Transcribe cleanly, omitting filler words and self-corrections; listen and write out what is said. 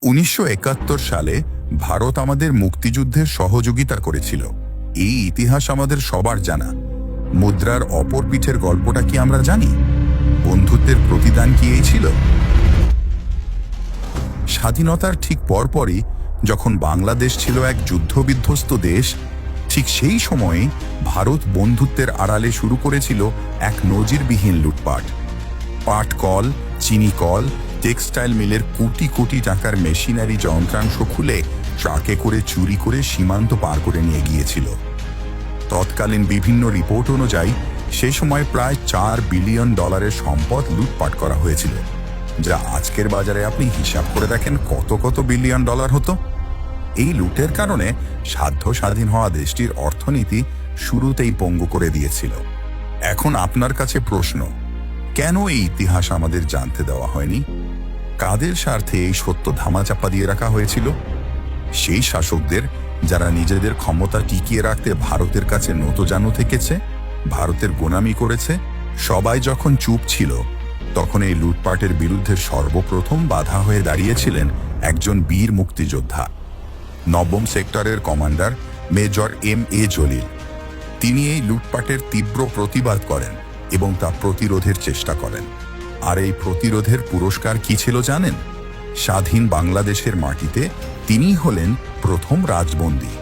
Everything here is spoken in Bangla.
1971 সালে ভারত আমাদের মুক্তিযুদ্ধের সহযোগিতা করেছিল। এই ইতিহাস আমাদের সবার জানা। মুদ্রার অপর পিঠের গল্পটা কি আমরা জানি? বন্ধুত্বের প্রতিদান কি এই ছিল? স্বাধীনতার ঠিক পরপরই যখন বাংলাদেশ ছিল এক যুদ্ধবিধ্বস্ত দেশ, ঠিক সেই সময়ে ভারত বন্ধুত্বের আড়ালে শুরু করেছিল এক নজিরবিহীন লুটপাট। পাট কল, চিনি কল, টেক্সটাইল মিলের কোটি কোটি টাকার মেশিনারি যন্ত্রাংশ খুলে ট্রাকে করে চুরি করে সীমান্ত পার করে নিয়ে গিয়েছিল। তৎকালীন বিভিন্ন রিপোর্ট অনুযায়ী সে সময় প্রায় $4 বিলিয়ন সম্পদ লুটপাট করা হয়েছিল, যা আজকের বাজারে আপনি হিসাব করে দেখেন কত কত বিলিয়ন ডলার হতো। এই লুটের কারণে সাধ্য স্বাধীন হওয়া দেশটির অর্থনীতি শুরুতেই পঙ্গু করে দিয়েছিল। এখন আপনার কাছে প্রশ্ন, কেন এই ইতিহাস আমাদের জানতে দেওয়া হয়নি? কাদের স্বার্থে এই সত্য ধামাচাপা দিয়ে রাখা হয়েছিল? সেই শাসকদের যারা নিজেদের ক্ষমতা টিকিয়ে রাখতে ভারতের কাছে নতজানু থেকেছে, ভারতের গোলামি করেছে। সবাই যখন চুপ ছিল, তখন এই লুটপাটের বিরুদ্ধে সর্বপ্রথম বাধা হয়ে দাঁড়িয়েছিলেন একজন বীর মুক্তিযোদ্ধা, 9ম সেক্টরের কমান্ডার মেজর M.A. জলিল। তিনি এই লুটপাটের তীব্র প্রতিবাদ করেন এবং তা প্রতিরোধের চেষ্টা করেন। আর এই প্রতিরোধের পুরস্কার কি ছিল জানেন? স্বাধীন বাংলাদেশের মাটিতে তিনিই হলেন প্রথম রাজবন্দী।